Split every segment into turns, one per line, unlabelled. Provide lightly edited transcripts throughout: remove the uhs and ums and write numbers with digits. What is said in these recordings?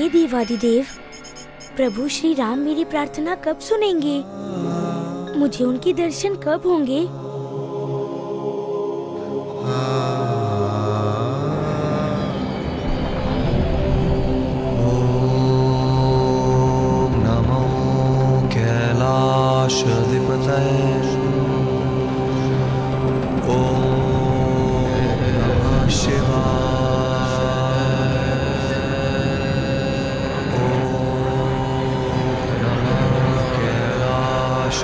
हे देवादिदेव, प्रभु श्री राम मेरी प्रार्थना कब सुनेंगे? मुझे उनके दर्शन कब होंगे?
ओम नमो कैलाशाधिपतये। ओम नमः शिवाय। ओम नमः कैलाशाधिपतये।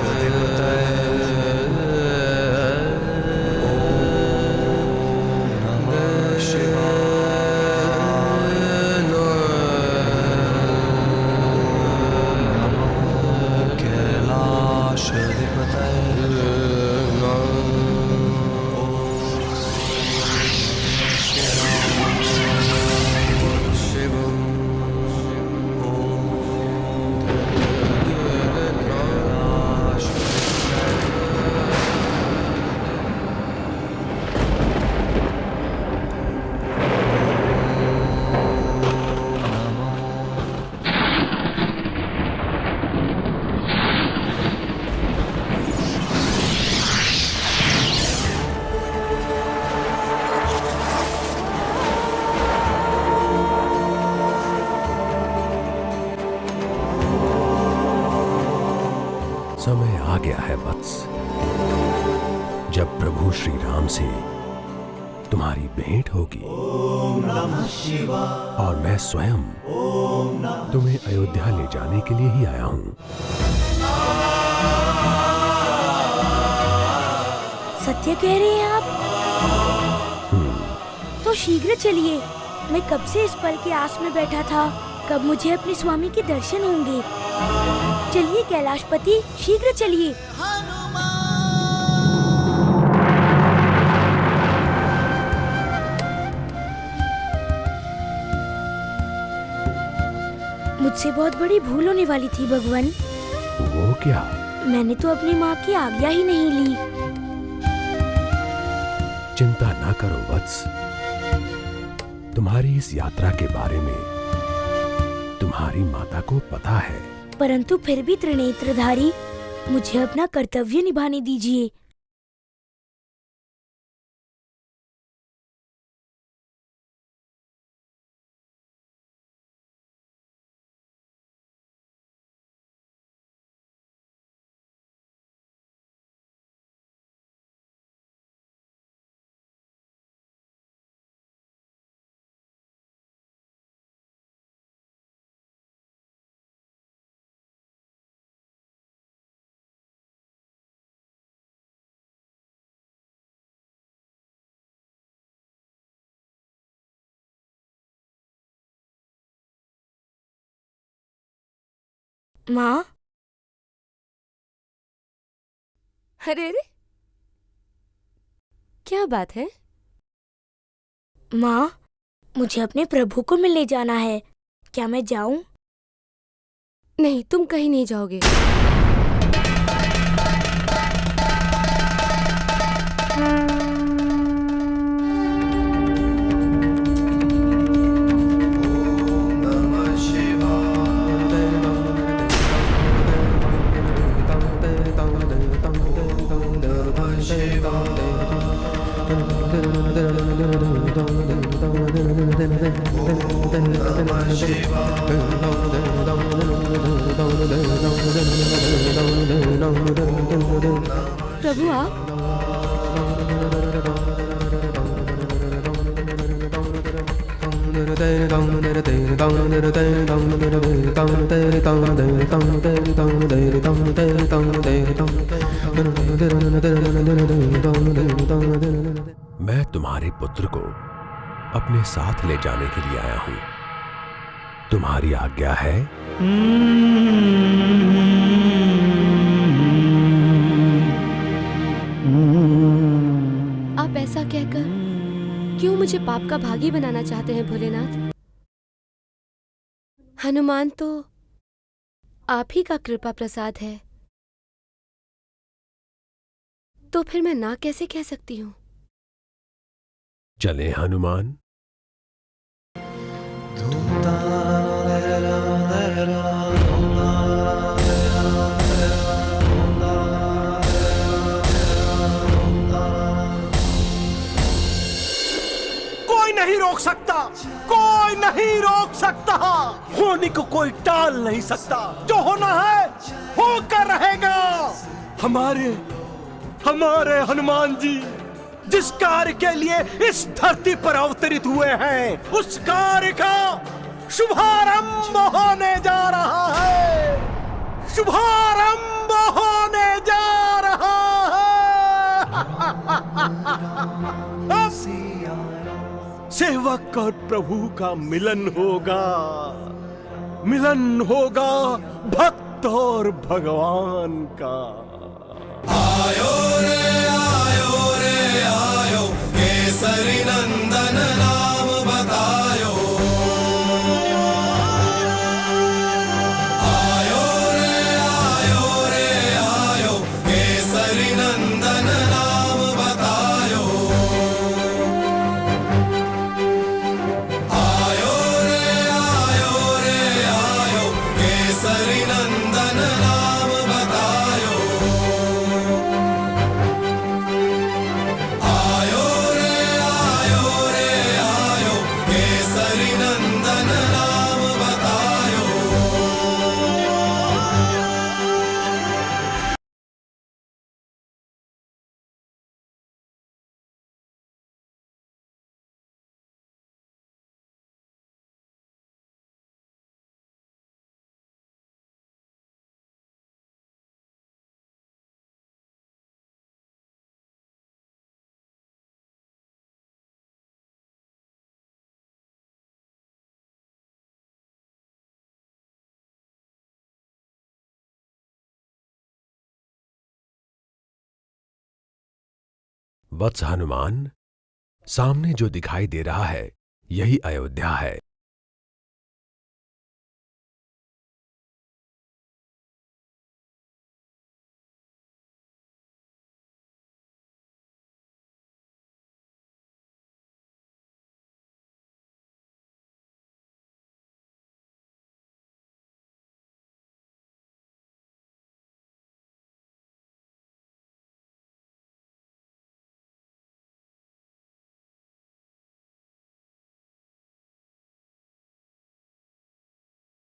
समय आ गया है वत्स, जब प्रभु श्री राम से तुम्हारी भेंट होगी। और मैं स्वयं तुम्हें अयोध्या ले जाने के लिए ही आया हूं।
सत्य कह रहे हैं आप? तो शीघ्र चलिए। मैं कब से इस पल के आस में बैठा था, कब मुझे अपने स्वामी के दर्शन होंगे। चलिए कैलाशपति, शीघ्र चलिए। मुझसे बहुत बड़ी भूल होने वाली थी भगवान।
वो क्या?
मैंने तो अपनी माँ की आज्ञा ही नहीं ली।
चिंता ना करो वत्स, तुम्हारी इस यात्रा के बारे में तुम्हारी माता को पता है।
परंतु फिर भी त्रिनेत्रधारी, मुझे अपना कर्तव्य निभाने दीजिए। माँ?
अरे अरे, क्या बात है?
माँ, मुझे अपने प्रभु को मिलने जाना है। क्या मैं जाऊं?
नहीं, तुम कहीं नहीं जाओगे। प्रभु आप?
मैं तुम्हारे पुत्र को अपने साथ ले जाने के लिए आया हूं। तुम्हारी आज्ञा है?
आप ऐसा कहकर क्यों मुझे पाप का भागी बनाना चाहते हैं भोलेनाथ? हनुमान तो आप ही का कृपा प्रसाद है, तो फिर मैं ना कैसे कह सकती हूँ?
चले हनुमान।
धूमतारे
सकता, कोई नहीं रोक सकता। होने को कोई टाल नहीं सकता। जो होना है होकर रहेगा। हमारे हनुमान जी जिस कार्य के लिए इस धरती पर अवतरित हुए हैं, उस कार्य का शुभारंभ होने जा रहा है। शुभारंभ होने जा रहा है। अब सेवक और प्रभु का मिलन होगा। मिलन होगा भक्त और भगवान का।
आयो रे आयो, केसरी नंदन नाम बतायो। आयो रे आयो, केसरी नंदन नाम बतायो। आयो रे आयो, केसरी नंदन नाम बतायो।
वत्स हनुमान, सामने जो दिखाई दे रहा है यही अयोध्या है।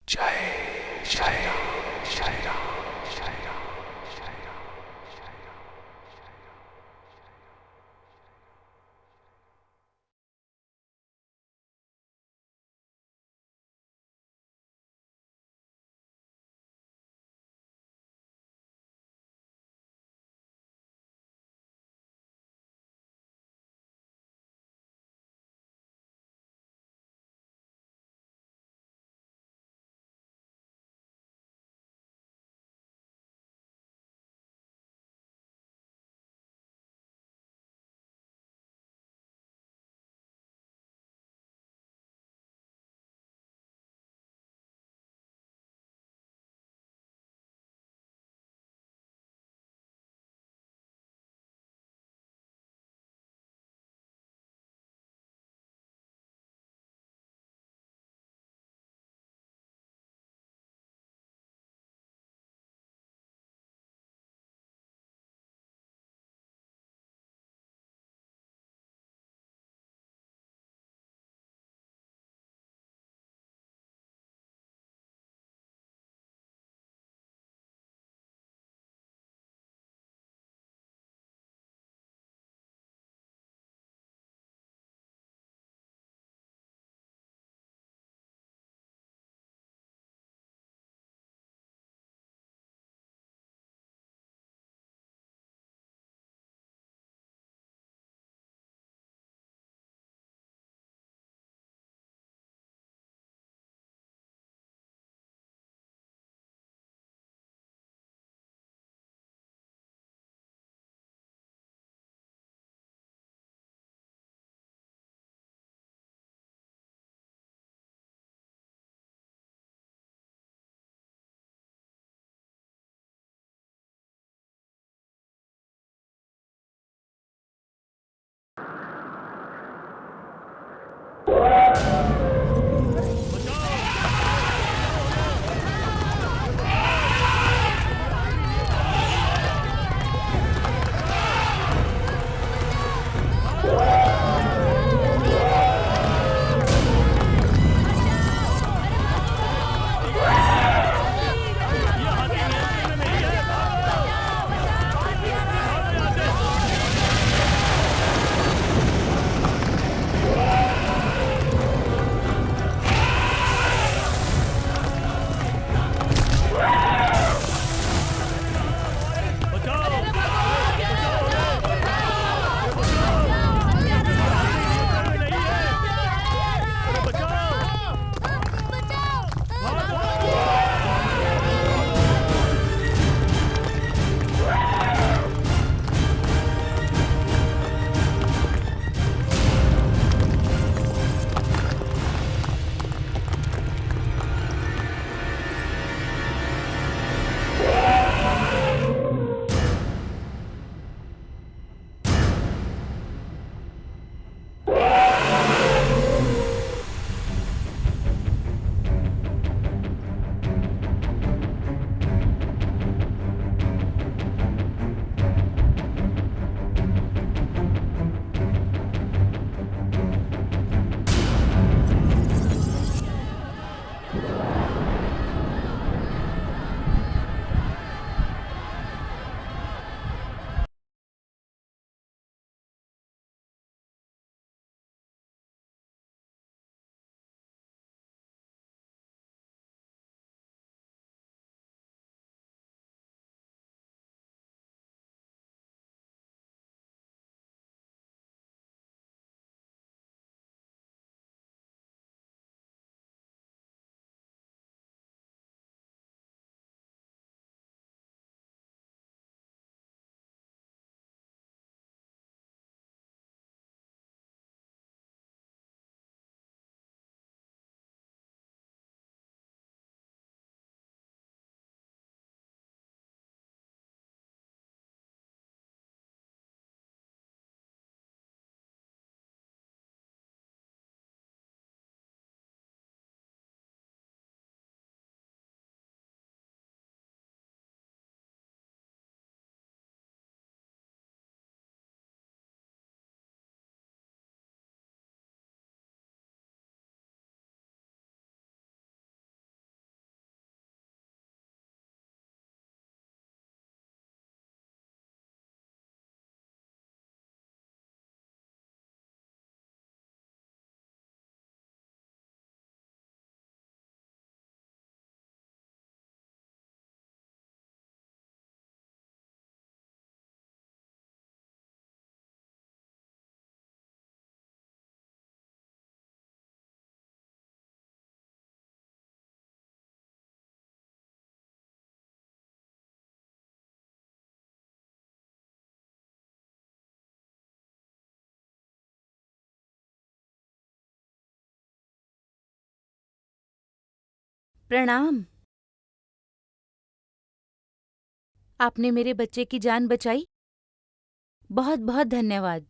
जय जय राम, जय राम, जय राम, जय राम, जय राम।
प्रणाम। आपने मेरे बच्चे की जान बचाई, बहुत बहुत धन्यवाद।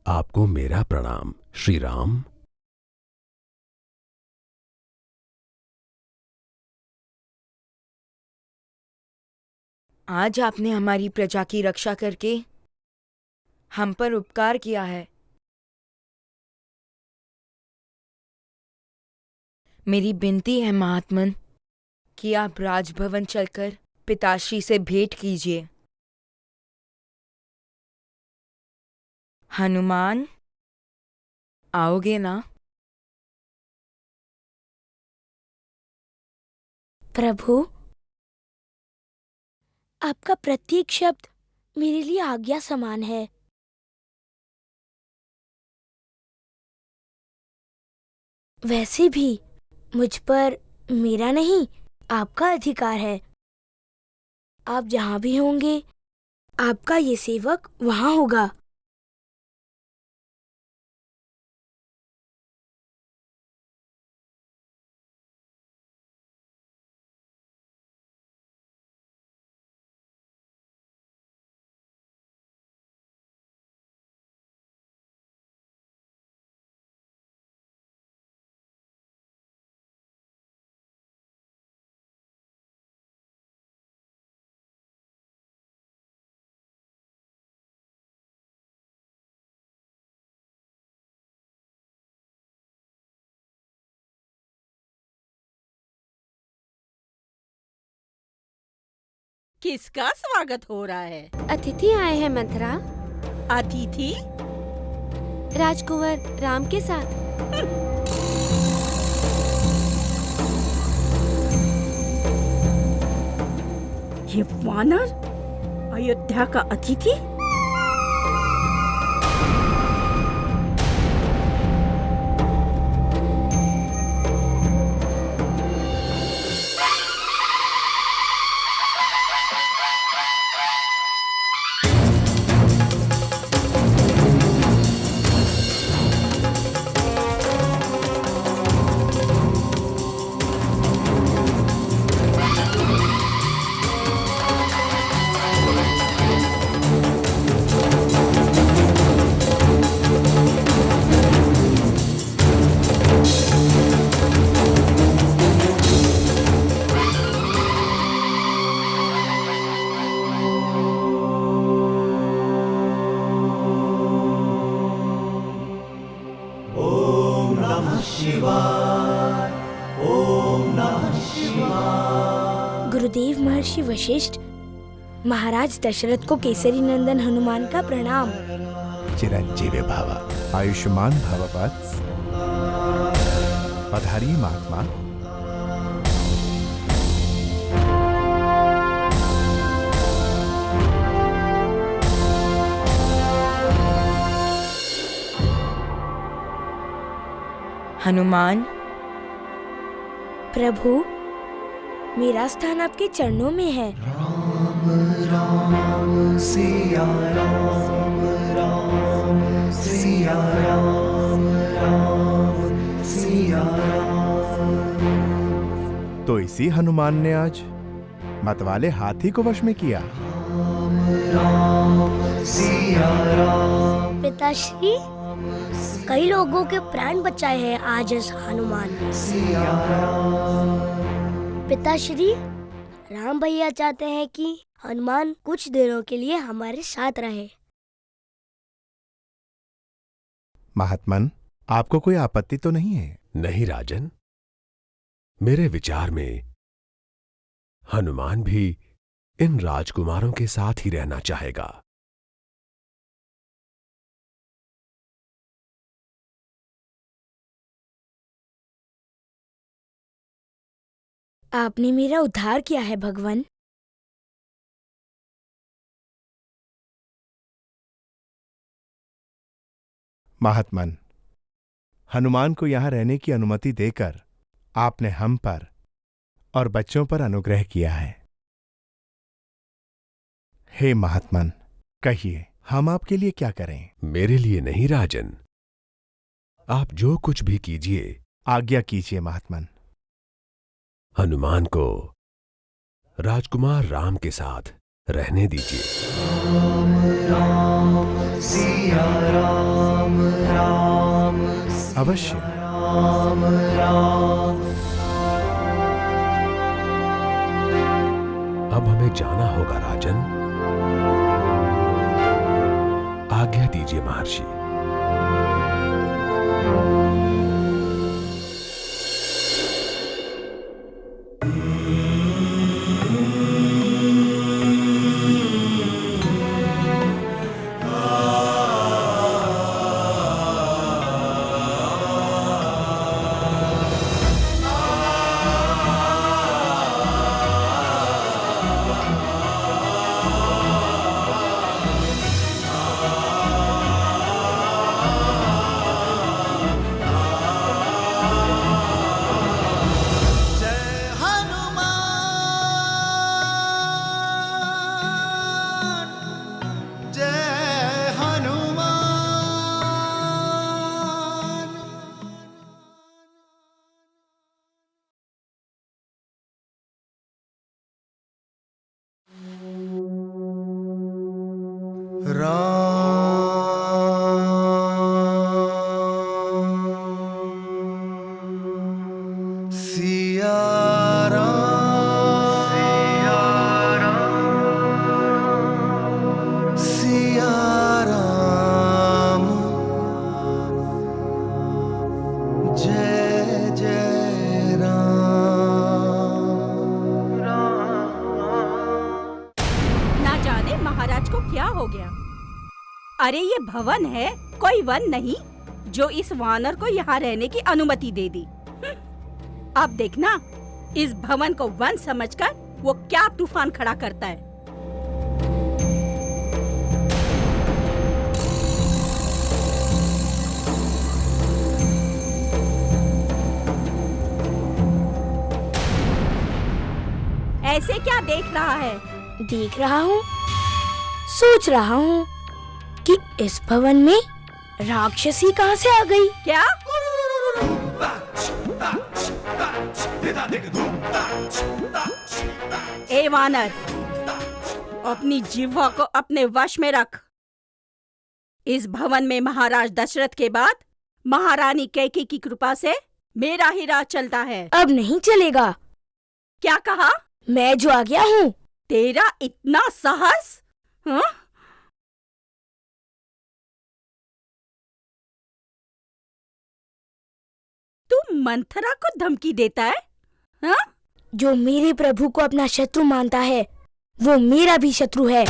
आपको मेरा प्रणाम, श्री राम।
आज आपने हमारी प्रजा की रक्षा करके हम पर उपकार किया है। मेरी विनती है महात्मन कि आप राजभवन चलकर पिताश्री से भेंट कीजिए। हनुमान, आओगे ना?
प्रभु, आपका प्रत्येक शब्द मेरे लिए आज्ञा समान है। वैसे भी मुझ पर मेरा नहीं, आपका अधिकार है। आप जहां भी होंगे, आपका ये सेवक वहां होगा।
किसका स्वागत हो रहा है?
अतिथि आए हैं मंथरा।
अतिथि?
राजकुंवर राम के साथ।
ये वानर अयोध्या का अतिथि?
गुरुदेव महर्षि वशिष्ठ, महाराज दशरथ को केसरी नंदन हनुमान का प्रणाम।
चिरंजीवी भव, आयुष्मान भव वत्स। पधारिए महात्मा।
हनुमान,
प्रभु, मेरा स्थान आपके चरणों में है।
तो इसी हनुमान ने आज मतवाले हाथी को वश में किया।
पिताश्री, कई लोगों के प्राण बचाए हैं आज इस हनुमान ने। पिताश्री, राम भैया चाहते हैं कि हनुमान कुछ दिनों के लिए हमारे साथ रहे।
महात्मन, आपको कोई आपत्ति तो नहीं है?
नहीं राजन, मेरे विचार में हनुमान भी इन राजकुमारों के साथ ही रहना चाहेगा।
आपने मेरा उद्धार किया है भगवान।
महात्मन, हनुमान को यहाँ रहने की अनुमति देकर आपने हम पर और बच्चों पर अनुग्रह किया है। हे महात्मन, कहिए हम आपके लिए क्या करें?
मेरे लिए नहीं राजन, आप जो कुछ भी कीजिए।
आज्ञा कीजिए महात्मन।
हनुमान को राजकुमार राम के साथ रहने दीजिए।
अवश्य।
अब हमें जाना होगा राजन। आज्ञा दीजिए महर्षि।
महाराज को क्या हो गया? अरे ये भवन है, कोई वन नहीं जो इस वानर को यहाँ रहने की अनुमति दे दी। अब देखना इस भवन को वन समझकर वो क्या तूफान खड़ा करता है। ऐसे क्या देख रहा है?
देख रहा हूँ, सोच रहा हूँ कि इस भवन में राक्षसी कहाँ से आ गई।
क्या? ए वानर, अपनी जिह्वा को अपने वश में रख। इस भवन में महाराज दशरथ के बाद महारानी कैकेयी की कृपा से मेरा ही राज चलता है।
अब नहीं चलेगा।
क्या कहा?
मैं जो आ गया हूँ।
तेरा इतना साहस? हाँ? मंथरा को धमकी देता है? हाँ?
जो मेरे प्रभु को अपना शत्रु मानता है वो मेरा भी शत्रु है।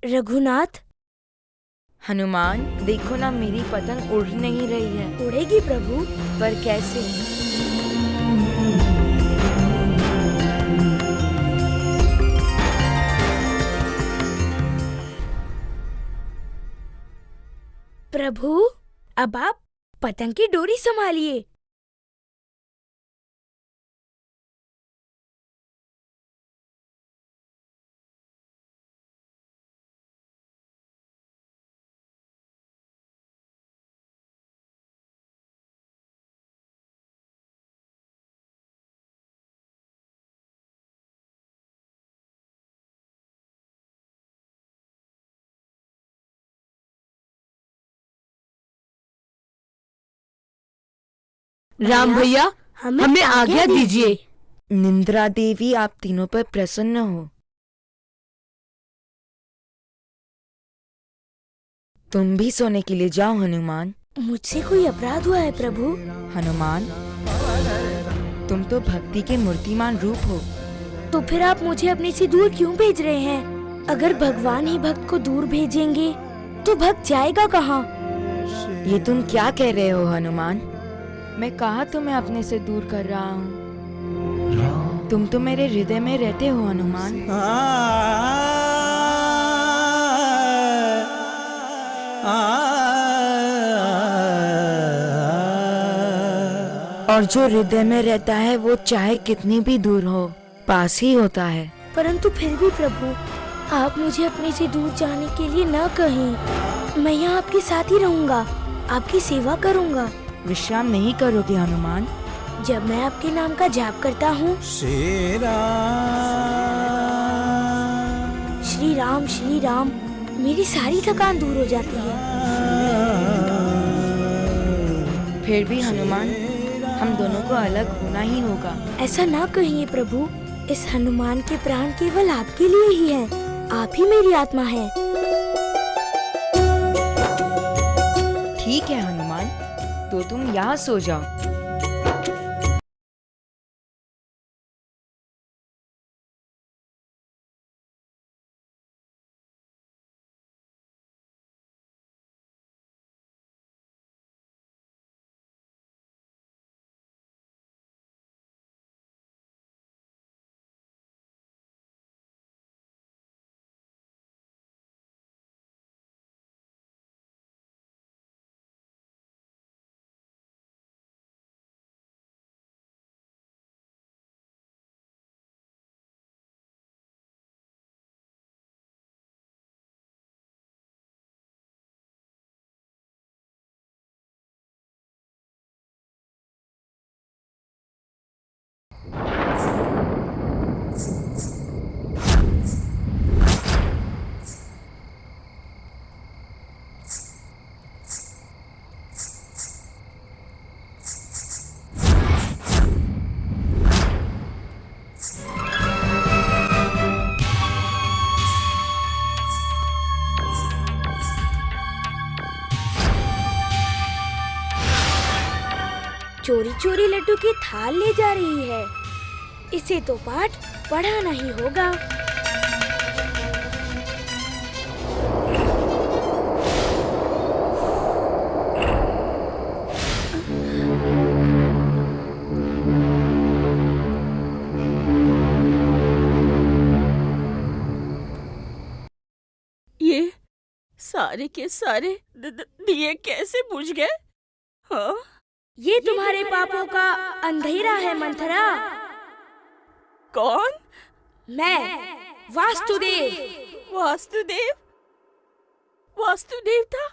रघुनाथ,
हनुमान, देखो ना, मेरी पतंग उड़ नहीं रही है।
उड़ेगी प्रभु।
पर कैसे?
प्रभु, अब आप पतंग की डोरी संभालिए।
राम भैया,
हमें आज्ञा दीजिए।
निंद्रा देवी, आप तीनों पर प्रसन्न हो। तुम भी सोने के लिए जाओ हनुमान।
मुझसे कोई अपराध हुआ है प्रभु?
हनुमान, तुम तो भक्ति के मूर्तिमान रूप हो।
तो फिर आप मुझे अपने से दूर क्यों भेज रहे हैं? अगर भगवान ही भक्त को दूर भेजेंगे तो भक्त जाएगा कहाँ?
ये तुम क्या कह रहे हो हनुमान? मैं कहाँ तुम्हें अपने से दूर कर रहा हूँ? तुम तो मेरे हृदय में रहते हो हनुमान। और जो हृदय में रहता है वो चाहे कितनी भी दूर हो, पास ही होता है।
परंतु फिर भी प्रभु, आप मुझे अपने से दूर जाने के लिए न कहें। मैं यहाँ आपके साथ ही रहूँगा, आपकी सेवा करूँगा।
विश्राम नहीं करोगे हनुमान?
जब मैं आपके नाम का जाप करता हूँ, श्री राम, मेरी सारी थकान दूर हो जाती है।
फिर भी हनुमान, हम दोनों को अलग होना ही होगा।
ऐसा ना कहिए प्रभु, इस हनुमान के प्राण केवल आपके लिए ही हैं। आप ही मेरी आत्मा है।
ठीक है हनुमान, तो तुम यहाँ सो जाओ।
चोरी चोरी लड्डू की थाल ले जा रही है। इसे तो पाठ पढ़ाना ही होगा।
ये सारे के सारे दिए कैसे बुझ गए? हाँ?
ये तुम्हारे पापों का अंधेरा है मंथरा।
कौन?
वास्तुदेव।
वास्तुदेव, वास्तुदेव था।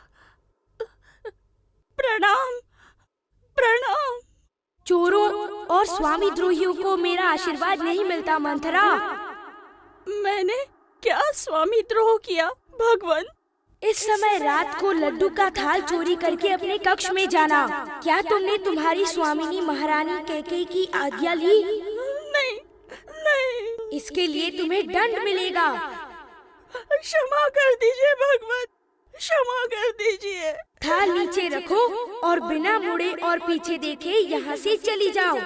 प्रणाम, प्रणाम।
चोरों और स्वामी द्रोहियों को मेरा आशीर्वाद नहीं मिलता मंथरा।
मैंने क्या स्वामी द्रोह किया भगवान?
इस समय रात को लड्डू का थाल चोरी करके अपने कक्ष में जाना। क्या तुमने तुम्हारी स्वामिनी महारानी कैकेयी की आज्ञा ली?
नहीं, नहीं।
इसके लिए तुम्हें दंड मिलेगा।
क्षमा कर दीजिए भगवान, क्षमा कर दीजिए।
थाल नीचे रखो और बिना मुड़े और पीछे देखे यहाँ से चली जाओ।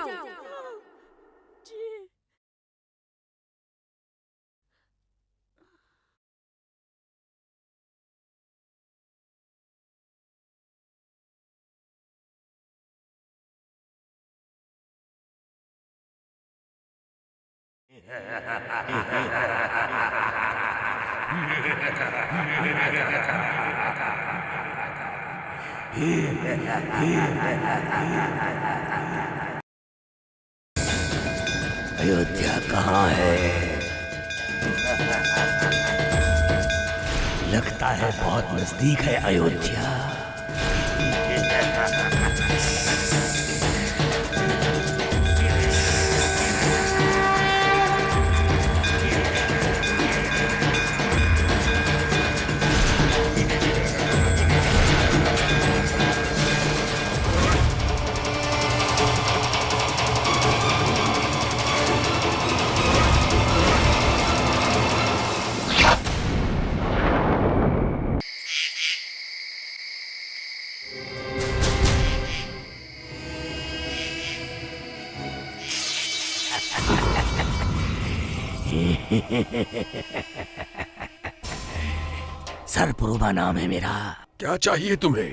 अयोध्या कहाँ है? लगता है बहुत नजदीक है अयोध्या। सरपुरुबा नाम है मेरा।
क्या चाहिए तुम्हें?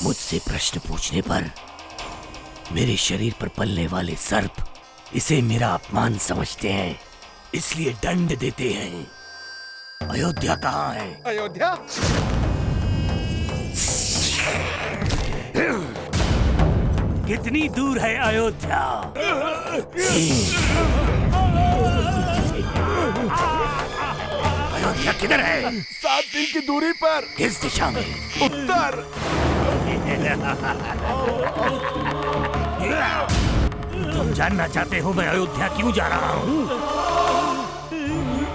मुझसे प्रश्न पूछने पर मेरे शरीर पर पलने वाले सर्प इसे मेरा अपमान समझते हैं, इसलिए दंड देते हैं। अयोध्या कहाँ है?
अयोध्या?
कितनी दूर है अयोध्या? अयोध्या किधर है?
7 दिन की दूरी पर।
किस दिशा में?
उत्तर।
तुम जानना चाहते हो मैं अयोध्या क्यों जा रहा हूँ?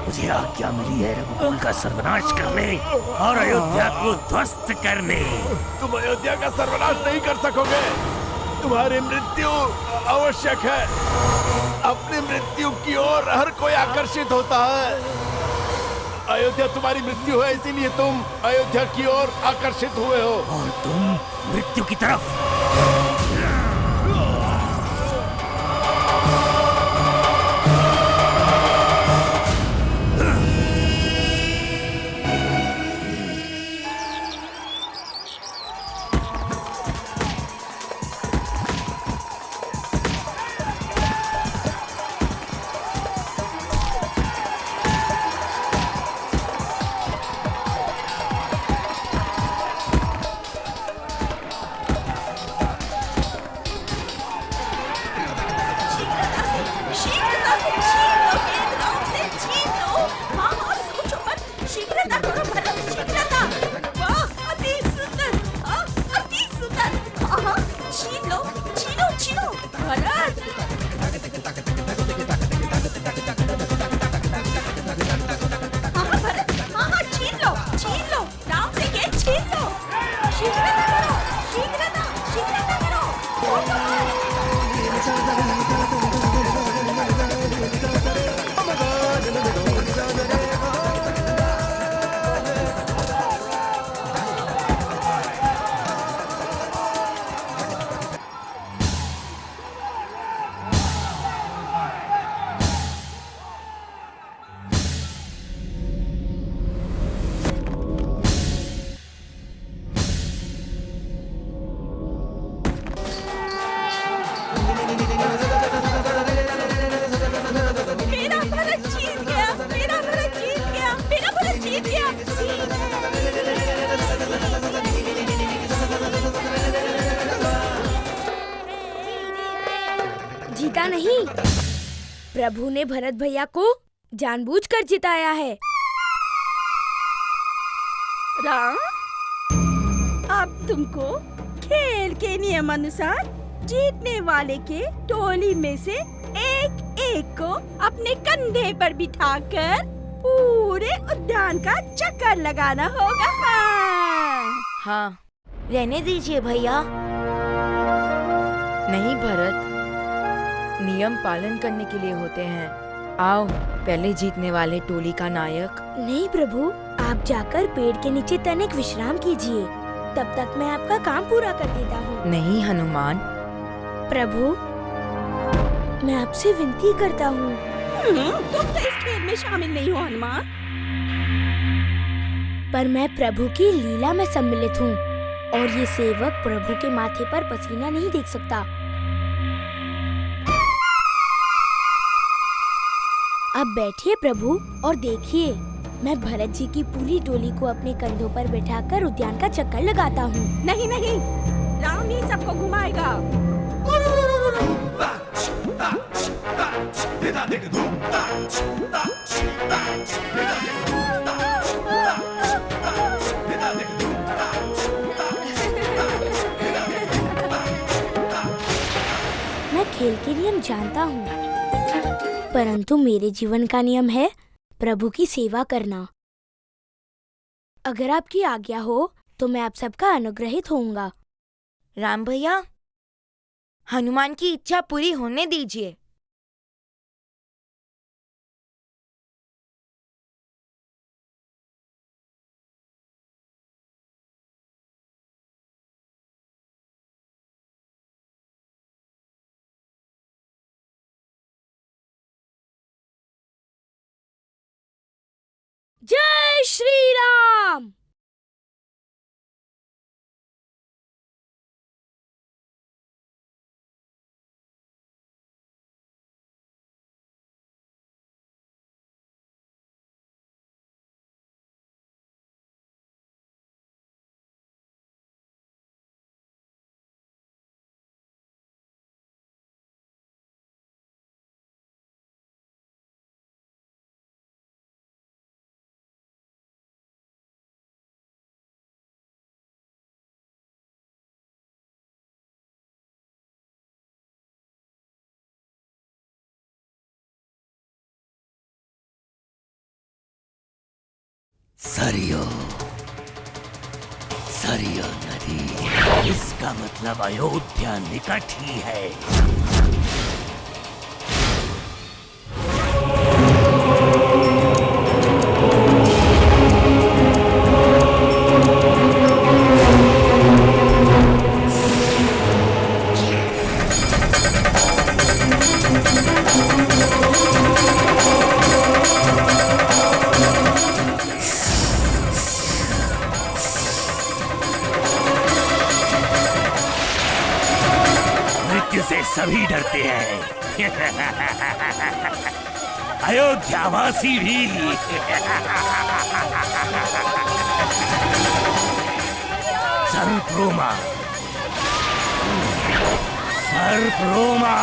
मुझे आज्ञा मिली है रघुकुल का सर्वनाश करने और अयोध्या को ध्वस्त करने।
तुम अयोध्या का सर्वनाश नहीं कर सकोगे। तुम्हारी मृत्यु आवश्यक है। अपनी मृत्यु की ओर हर कोई आकर्षित होता है। अयोध्या तुम्हारी मृत्यु है, इसीलिए तुम अयोध्या की ओर आकर्षित हुए हो।
और तुम मृत्यु की तरफ।
जीता नहीं, प्रभु ने भरत भैया को जानबूझकर जिताया है।
राम, अब तुमको खेल के नियम अनुसार जीतने वाले के टोली में से एक एक को अपने कंधे पर बिठाकर पूरे उद्यान का चक्कर लगाना होगा।
हाँ, रहने दीजिए भैया। नहीं भरत, नियम पालन करने के लिए होते हैं। आओ, पहले जीतने वाले टोली का नायक।
नहीं प्रभु, आप जाकर पेड़ के नीचे तनिक विश्राम कीजिए, तब तक मैं आपका काम पूरा कर देता हूँ।
नहीं हनुमान।
प्रभु, मैं आपसे विनती करता हूँ।
तुम तो इस खेल में शामिल नहीं हो हनुमान।
पर मैं प्रभु की लीला में सम्मिलित हूँ और ये सेवक प्रभु के माथे पर पसीना नहीं देख सकता। अब बैठिए प्रभु और देखिए, मैं भरत जी की पूरी टोली को अपने कंधों पर बिठाकर उद्यान का चक्कर लगाता हूँ।
नहीं नहीं, राम ही सबको घुमाएगा।
मैं खेल के नियम जानता हूँ, परंतु मेरे जीवन का नियम है प्रभु की सेवा करना। अगर आपकी आज्ञा हो तो मैं आप सबका अनुग्रहित होऊंगा।
राम भैया, हनुमान की इच्छा पूरी होने दीजिए।
जय श्री राम।
सरयू, सरयू नदी, इसका मतलब अयोध्या निकट ही है। से सभी डरते हैं, अयोध्यावासी भी। सर्परोमा, सर्परोमा।